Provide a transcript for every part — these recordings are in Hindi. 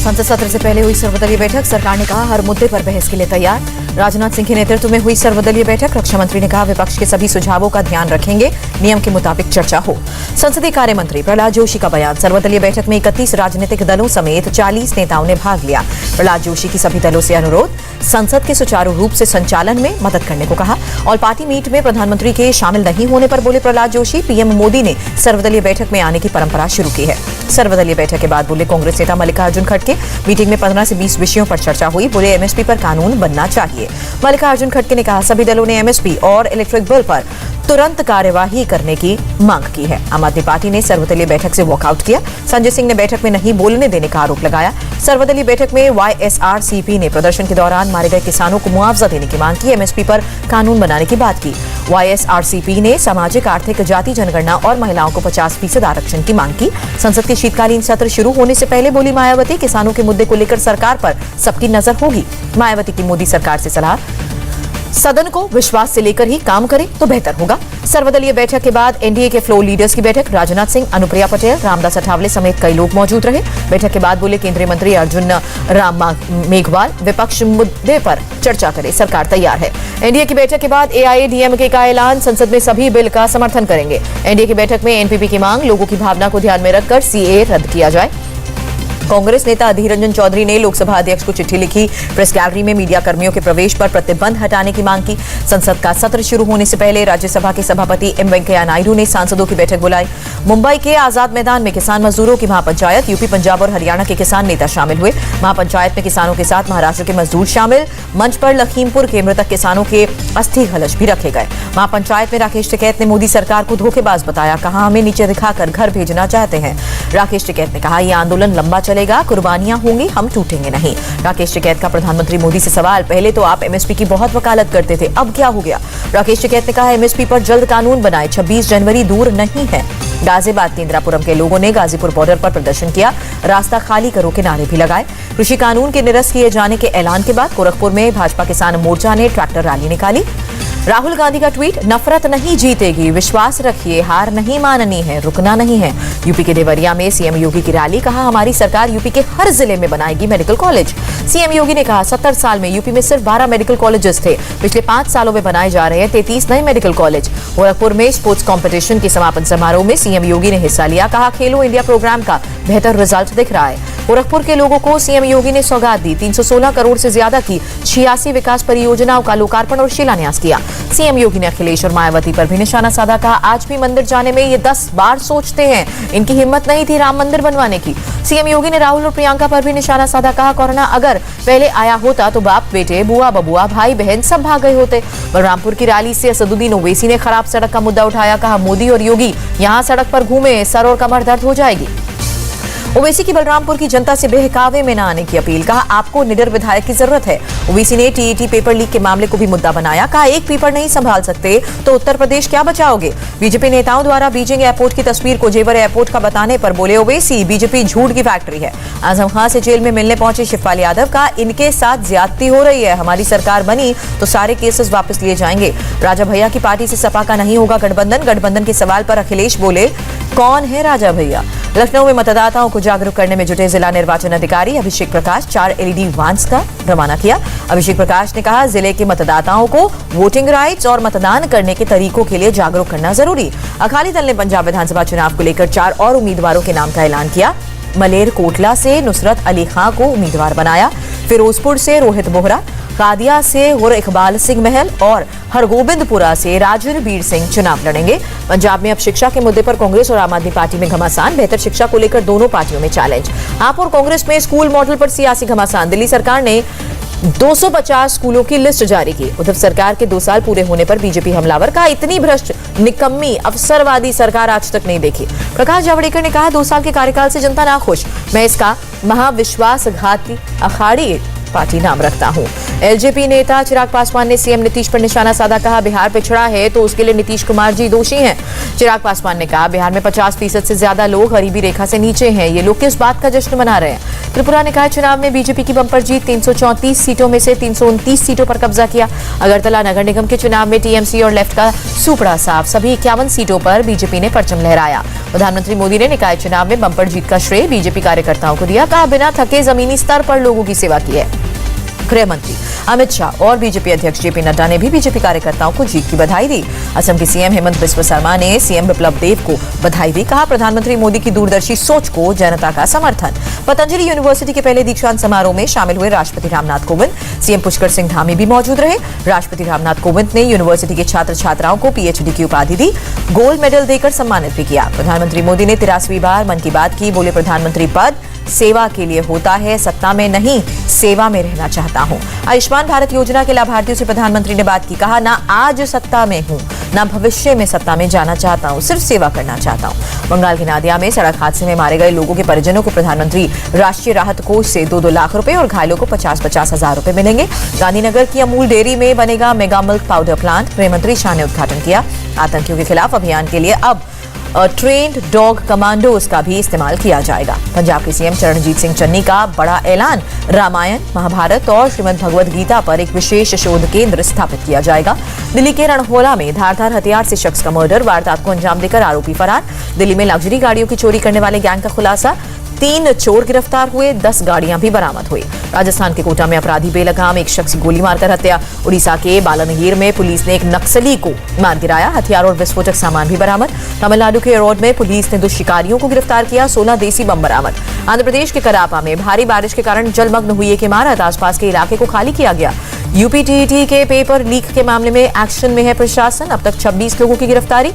संसद सत्र से पहले हुई सर्वदलीय बैठक। सरकार ने कहा हर मुद्दे पर बहस के लिए तैयार। राजनाथ सिंह के नेतृत्व में हुई सर्वदलीय बैठक। रक्षा मंत्री ने कहा विपक्ष के सभी सुझावों का ध्यान रखेंगे, नियम के मुताबिक चर्चा हो। संसदीय कार्य मंत्री प्रहलाद जोशी का बयान। सर्वदलीय बैठक में 31 राजनीतिक दलों समेत 40 नेताओं ने भाग लिया। प्रहलाद जोशी की सभी दलों से अनुरोध, संसद के सुचारू रूप से संचालन में मदद करने को कहा। ऑल पार्टी मीट में प्रधानमंत्री के शामिल नहीं होने पर बोले प्रहलाद जोशी, पीएम मोदी ने सर्वदलीय बैठक में आने की परंपरा शुरू की है। सर्वदलीय बैठक के बाद बोले कांग्रेस नेता मल्लिकार्जुन खड़गे। मीटिंग में 15 से 20 विषयों पर चर्चा हुई। बोले एमएसपी पर कानून बनना चाहिए। मल्लिकार्जुन खड़गे ने कहा सभी दलों ने एमएसपी और इलेक्ट्रिक बिल पर तुरंत कार्यवाही करने की मांग की है। आम आदमी पार्टी ने सर्वदलीय बैठक से वॉकआउट किया। संजय सिंह ने बैठक में नहीं बोलने देने का आरोप लगाया। सर्वदलीय बैठक में वाईएसआरसीपी ने प्रदर्शन के दौरान मारे गए किसानों को मुआवजा देने की मांग की। एमएसपी पर कानून बनाने की बात की। वाईएसआरसीपी ने सामाजिक, आर्थिक, जाति जनगणना और महिलाओं को 50% आरक्षण की मांग की। संसद के शीतकालीन सत्र शुरू होने से पहले बोली मायावती, किसानों के मुद्दे को लेकर सरकार पर सबकी नजर होगी। मायावती की मोदी सरकार से सलाह, सदन को विश्वास से लेकर ही काम करें तो बेहतर होगा। सर्वदलीय बैठक के बाद एनडीए के फ्लोर लीडर्स की बैठक। राजनाथ सिंह, अनुप्रिया पटेल, रामदास अठावले समेत कई लोग मौजूद रहे। बैठक के बाद बोले केंद्रीय मंत्री अर्जुन राम मेघवाल, विपक्ष मुद्दे पर चर्चा करे, सरकार तैयार है। एनडीए की बैठक के बाद एआईएडीएमके का ऐलान, संसद में सभी बिल का समर्थन करेंगे। एनडीए की बैठक में एनपीपी की मांग, लोगों की भावना को ध्यान में रखकर सीए रद्द किया जाए। कांग्रेस नेता अधीर रंजन चौधरी ने लोकसभा अध्यक्ष को चिट्ठी लिखी। प्रेस गैलरी में मीडिया कर्मियों के प्रवेश पर प्रतिबंध हटाने की मांग की। संसद का सत्र शुरू होने से पहले राज्यसभा के सभापति एम वेंकैया नायडू ने सांसदों की बैठक बुलाई। मुंबई के आजाद मैदान में किसान मजदूरों की महापंचायत। यूपी, पंजाब और हरियाणा के किसान नेता शामिल हुए। महापंचायत में किसानों के साथ महाराष्ट्र के मजदूर शामिल। मंच पर लखीमपुर के मृतक किसानों के अस्थि कलश भी रखे गए। महापंचायत में राकेश टिकैत ने मोदी सरकार को धोखेबाज बताया। कहा हमें नीचे दिखाकर घर भेजना चाहते हैं। राकेश टिकैत ने कहा यह आंदोलन लंबा चलेगा, कुर्बानियां होंगी, हम टूटेंगे नहीं। राकेश टिकैत का प्रधानमंत्री मोदी से सवाल, पहले तो आप एमएसपी की बहुत वकालत करते थे, अब क्या हो गया? राकेश टिकैत ने कहा एमएसपी पर जल्द कानून बनाए, 26 जनवरी दूर नहीं है। गाजियाबाद के इंदिरापुरम के लोगों ने गाजीपुर बॉर्डर पर प्रदर्शन किया। रास्ता खाली करो के नारे भी लगाए। कृषि कानून के निरस्त किए जाने के ऐलान के बाद गोरखपुर में भाजपा किसान मोर्चा ने ट्रैक्टर रैली निकाली। राहुल गांधी का ट्वीट, नफरत नहीं जीतेगी, विश्वास रखिए, हार नहीं माननी है, रुकना नहीं है। यूपी के देवरिया में सीएम योगी की रैली। कहा हमारी सरकार यूपी के हर जिले में बनाएगी मेडिकल कॉलेज। सीएम योगी ने कहा 70 साल में यूपी में सिर्फ 12 मेडिकल कॉलेजेस थे, पिछले 5 सालों में बनाए जा रहे हैं 33 नए मेडिकल कॉलेज। गोरखपुर में स्पोर्ट्स कॉम्पिटिशन के समापन समारोह में सीएम योगी ने हिस्सा लिया। कहा खेलो इंडिया प्रोग्राम का बेहतर रिजल्ट दिख रहा है। गोरखपुर के लोगों को सीएम योगी ने सौगात दी। 316 करोड़ से ज्यादा की 86 विकास परियोजनाओं का लोकार्पण और शिलान्यास किया। सीएम योगी ने अखिलेश और मायावती पर भी निशाना साधा। कहा आज भी मंदिर जाने में ये 10 बार सोचते हैं, इनकी हिम्मत नहीं थी राम मंदिर बनवाने की। सीएम योगी ने राहुल और प्रियंका पर भी निशाना साधा। कहा कोरोना अगर पहले आया होता तो बाप बेटे, बुआ बबुआ, भाई बहन सब भाग गए होते। बलरामपुर की रैली से असदुद्दीन ओवैसी ने खराब सड़क का मुद्दा उठाया। कहा मोदी और योगी यहाँ सड़क पर घूमे, सर और कमर दर्द हो जाएगी। ओवैसी की बलरामपुर की जनता से बहकावे में न आने की अपील। कहा आपको निडर विधायक की जरूरत है। ओवैसी ने टीईटी पेपर लीक के मामले को भी मुद्दा बनाया। कहा एक पेपर नहीं संभाल सकते तो उत्तर प्रदेश क्या बचाओगे? बीजेपी नेताओं द्वारा बीजिंग एयरपोर्ट की तस्वीर को जेवर एयरपोर्ट का बताने पर बोले ओवैसी, बीजेपी झूठ की फैक्ट्री है। आजम खान से जेल में मिलने पहुंचे शिवपाल यादव। का इनके साथ ज्यादती हो रही है, हमारी सरकार बनी तो सारे केसेस वापस लिए जाएंगे। राजा भैया की पार्टी से सपा का नहीं होगा गठबंधन। गठबंधन के सवाल पर अखिलेश बोले कौन है राजा भैया? लखनऊ में मतदाताओं को जागरूक करने में जुटे जिला निर्वाचन अधिकारी अभिषेक प्रकाश 4 एलईडी वैन्स का रवाना किया। अभिषेक प्रकाश ने कहा जिले के मतदाताओं को वोटिंग राइट्स और मतदान करने के तरीकों के लिए जागरूक करना जरूरी। अकाली दल ने पंजाब विधानसभा चुनाव को लेकर 4 और उम्मीदवारों के नाम का ऐलान किया। मलेर कोटला से नुसरत अली खां को उम्मीदवार बनाया। फिरोजपुर से रोहित बोहरा, कादिया से हुर इकबाल सिंह महल और हरगोबिंदपुरा से राजवीर सिंह चुनाव लड़ेंगे। पंजाब में अब शिक्षा के मुद्दे पर कांग्रेस और आम आदमी पार्टी में घमासान। बेहतर शिक्षा को लेकर दोनों पार्टियों में चैलेंज। आप और कांग्रेस में स्कूल मॉडल पर सियासी घमासान। दिल्ली सरकार ने 250 स्कूलों की लिस्ट जारी की। उद्धव सरकार के 2 साल पूरे होने पर बीजेपी हमलावर। कहा इतनी भ्रष्ट, निकम्मी, अवसरवादी सरकार आज तक नहीं देखी। प्रकाश जावड़ेकर ने कहा 2 साल के कार्यकाल से जनता नाखुश, मैं इसका महाविश्वासघाती अखाड़ी पार्टी नाम रखता हूं। एलजेपी नेता चिराग पासवान ने सीएम नीतीश पर निशाना साधा। कहा बिहार पिछड़ा है तो उसके लिए नीतीश कुमार जी दोषी हैं। चिराग पासवान ने कहा बिहार में 50% से ज्यादा लोग गरीबी रेखा से नीचे हैं, ये लोग किस बात का जश्न मना रहे हैं? त्रिपुरा ने कहा चुनाव में बीजेपी की बंपर जीत, 334 सीटों में से 329 सीटों पर कब्जा किया। अगरतला नगर निगम के चुनाव में टीएमसी और लेफ्ट का सुपड़ा साफ, सभी 51 सीटों पर बीजेपी ने परचम लहराया। प्रधानमंत्री मोदी ने निकाय चुनाव में बम्पर जीत का श्रेय बीजेपी कार्यकर्ताओं को दिया। कहा, बिना थके जमीनी स्तर पर लोगों की सेवा की है। गृह मंत्री अमित शाह और बीजेपी अध्यक्ष जेपी नड्डा ने भी बीजेपी कार्यकर्ताओं को जीत की बधाई दी। असम के सीएम हेमंत बिस्वा शर्मा ने सीएम बिप्लब देब को बधाई दी। कहा, प्रधानमंत्री मोदी की दूरदर्शी सोच को जनता का समर्थन। पतंजलि यूनिवर्सिटी के पहले दीक्षांत समारोह में शामिल हुए राष्ट्रपति रामनाथ कोविंद, सीएम पुष्कर सिंह धामी भी मौजूद रहे। राष्ट्रपति रामनाथ कोविंद ने यूनिवर्सिटी के छात्र छात्राओं को पीएचडी की उपाधि दी, गोल्ड मेडल देकर सम्मानित भी किया। प्रधानमंत्री मोदी ने 83वीं बार मन की बात की। बोले, प्रधानमंत्री पद सेवा के लिए होता है, सत्ता में नहीं, सेवा में रहना चाहता हूं। आयुष्मान भारत योजना के लाभार्थियों से प्रधानमंत्री ने बात की। कहा, ना आज सत्ता में हूं, ना भविष्य में सत्ता में जाना चाहता हूं, सिर्फ सेवा करना चाहता हूं। बंगाल के नादिया में सड़क हादसे में मारे गए लोगों के परिजनों को प्रधानमंत्री राष्ट्रीय राहत कोष से 2-2 लाख रुपए और घायलों को 50-50 हजार रुपए मिलेंगे। गांधीनगर की अमूल डेयरी में बनेगा मेगा मिल्क पाउडर प्लांट। गृह मंत्री शाह ने उद्घाटन किया। आतंकियों के खिलाफ अभियान के लिए अब ट्रेन्ड डॉग कमांडोज का भी इस्तेमाल किया जाएगा। पंजाब के सीएम चरणजीत सिंह चन्नी का बड़ा ऐलान। रामायण, महाभारत और श्रीमद् भगवद गीता पर एक विशेष शोध केंद्र स्थापित किया जाएगा। दिल्ली के रणहोला में धारदार हथियार से शख्स का मर्डर, वारदात को अंजाम देकर आरोपी फरार। दिल्ली में लग्जरी गाड़ियों की चोरी करने वाले गैंग का खुलासा। 3 चोर गिरफ्तार हुए, 10 गाड़ियां भी बरामद हुई। राजस्थान के कोटा में अपराधी बेलगाम एक शख्स की गोली मारकर हत्या। उड़ीसा के बालानगीर में पुलिस ने एक नक्सली को मार गिराया। हथियार और विस्फोटक सामान भी बरामद। तमिलनाडु के एरोड में पुलिस ने 2 शिकारियों को गिरफ्तार किया। 16 देसी बम बरामद। आंध्र प्रदेश के करापा में भारी बारिश के कारण जलमग्न हुई एक इमारत, आसपास के इलाके को खाली किया गया। यूपीटीईटी के पेपर लीक के मामले में एक्शन में है प्रशासन। अब तक 26 लोगों की गिरफ्तारी।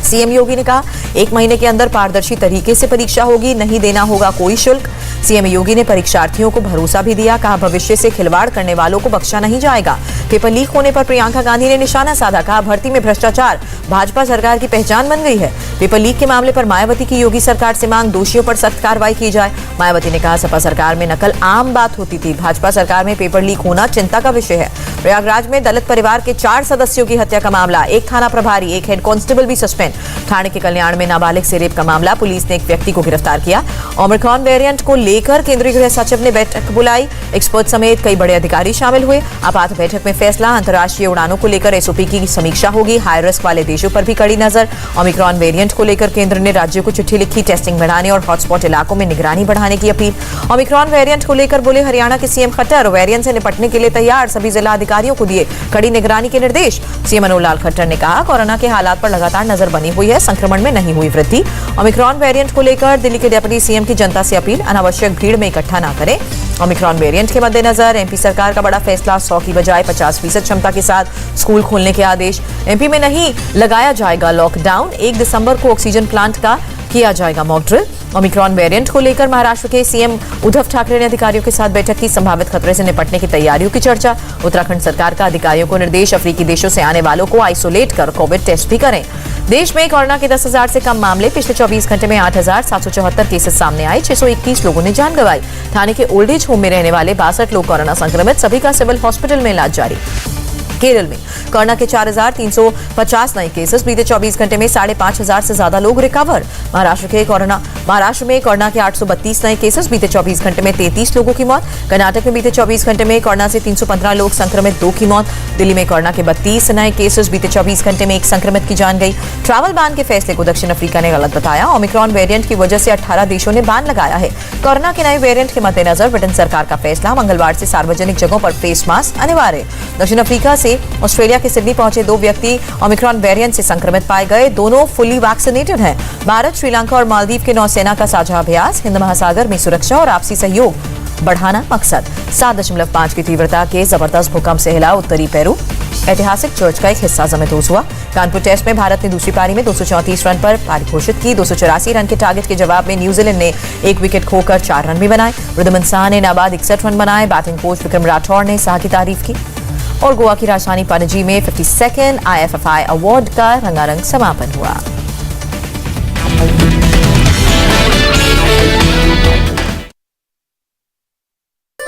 सीएम योगी ने कहा, 1 महीने के अंदर पारदर्शी तरीके से परीक्षा होगी, नहीं देना होगा कोई शुल्क। सीएम योगी ने परीक्षार्थियों को भरोसा भी दिया। कहा, भविष्य से खिलवाड़ करने वालों को बख्शा नहीं जाएगा। पेपर लीक होने पर प्रियंका गांधी ने निशाना साधा। कहा, भर्ती में भ्रष्टाचार भाजपा सरकार की पहचान बन गई है। पेपर लीक के मामले पर मायावती की योगी सरकार से मांग, दोषियों पर सख्त कार्रवाई की जाए। मायावती ने कहा, सपा सरकार में नकल आम बात होती थी, भाजपा सरकार में पेपर लीक होना चिंता का विषय है। प्रयागराज में दलित परिवार के 4 सदस्यों की हत्या का मामला, 1 थाना प्रभारी, 1 हेड कांस्टेबल भी सस्पेंड। ठाणे के कल्याण में नाबालिग से रेप का मामला, पुलिस ने एक व्यक्ति को गिरफ्तार किया। ओमिक्रॉन वेरिएंट को लेकर केंद्रीय गृह सचिव ने बैठक बुलाई। एक्सपर्ट समेत कई बड़े अधिकारी शामिल हुए। आपात बैठक में फैसला, अंतर्राष्ट्रीय उड़ानों को लेकर एसओपी की समीक्षा होगी। हाई रिस्क वाले देशों पर भी कड़ी नजर। ओमिक्रॉन वेरिएंट को लेकर केंद्र ने राज्यों को चिट्ठी लिखी। टेस्टिंग बढ़ाने और हॉटस्पॉट इलाकों में निगरानी बढ़ाने की अपील। ओमिक्रॉन वेरिएंट को लेकर बोले हरियाणा के सीएम खट्टर, वेरिएंट से निपटने के लिए तैयार, सभी जिला अधिकारियों को दिए कड़ी निगरानी के निर्देश। सीएम मनोहर लाल खट्टर ने कहा, कोरोना के हालात पर लगातार नजर बनी हुई है, संक्रमण में नहीं हुई वृद्धि। ओमिक्रॉन वेरिएंट को लेकर दिल्ली के डिप्टी सीएम की जनता से अपील, अनावश्यक भीड़ में इकट्ठा न करें। ओमिक्रॉन वेरिएंट के मद्देनजर एमपी सरकार का बड़ा फैसला, 100 की बजाय 50% क्षमता के साथ स्कूल खोलने के आदेश। एमपी में नहीं लगाया जाएगा लॉकडाउन, 1 दिसंबर को ऑक्सीजन प्लांट का किया जाएगा मॉक ड्रिल। ओमिक्रॉन वेरिएंट को लेकर महाराष्ट्र के सीएम उद्धव ठाकरे ने अधिकारियों के साथ बैठक की। संभावित खतरे से निपटने की तैयारियों की चर्चा। उत्तराखंड सरकार का अधिकारियों को निर्देश, अफ्रीकी देशों से आने वालों को आइसोलेट कर कोविड टेस्ट भी करें। देश में कोरोना के 10,000 से कम मामले, पिछले 24 घंटे में 8,774 केसेस सामने आए, 621 लोगों ने जान गंवाई। थाने के ओल्ड एज होम में रहने वाले 62 लोग कोरोना संक्रमित, सभी का सिविल हॉस्पिटल में इलाज जारी। केरल में कोरोना के 4,350 नए केसेस, बीते 24 घंटे में 5,500 से ज्यादा लोग रिकवर। महाराष्ट्र में कोरोना के 832 नए केसेस, बीते 24 घंटे में 33 लोगों की मौत। कर्नाटक में बीते 24 घंटे में कोरोना से 315 लोग संक्रमित, 2 की मौत। दिल्ली में कोरोना के 32 नए केसेस, बीते 24 घंटे में 1 संक्रमित की जान गई। ट्रैवल बैन के फैसले को दक्षिण अफ्रीका ने गलत बताया। ओमिक्रॉन वेरिएंट की वजह से 18 देशों ने बैन लगाया है। कोरोना के नए वेरिएंट के मद्देनजर ब्रिटेन सरकार का फैसला, मंगलवार से सार्वजनिक जगहों पर फेस मास्क अनिवार्य। दक्षिण अफ्रीका से ऑस्ट्रेलिया के सिडनी पहुंचे 2 व्यक्ति ओमिक्रॉन वेरिएंट से संक्रमित पाए गए, दोनों फुली वैक्सीनेटेड हैं। भारत, श्रीलंका और मालदीव के नौसेना का साझा अभ्यास, हिंद महासागर में सुरक्षा और आपसी सहयोग बढ़ाना मकसद। 7.5 की तीव्रता के जबरदस्त भूकंप से हिला उत्तरी पेरू। ऐतिहासिक चर्च का एक हिस्सा जमींदोज हुआ। कानपुर टेस्ट में भारत ने दूसरी पारी में 234 रन पर पारी घोषित की। 284 रन के टारगेट के जवाब में न्यूजीलैंड ने 1 विकेट खोकर 4 रन भी बनाए। वृद्धमन साह ने नाबाद 61 रन बनाए। बैटिंग कोच विक्रम राठौर ने साह की तारीफ की। और गोवा की राजधानी पणजी में 52nd IFFI अवार्ड का रंगारंग समापन हुआ।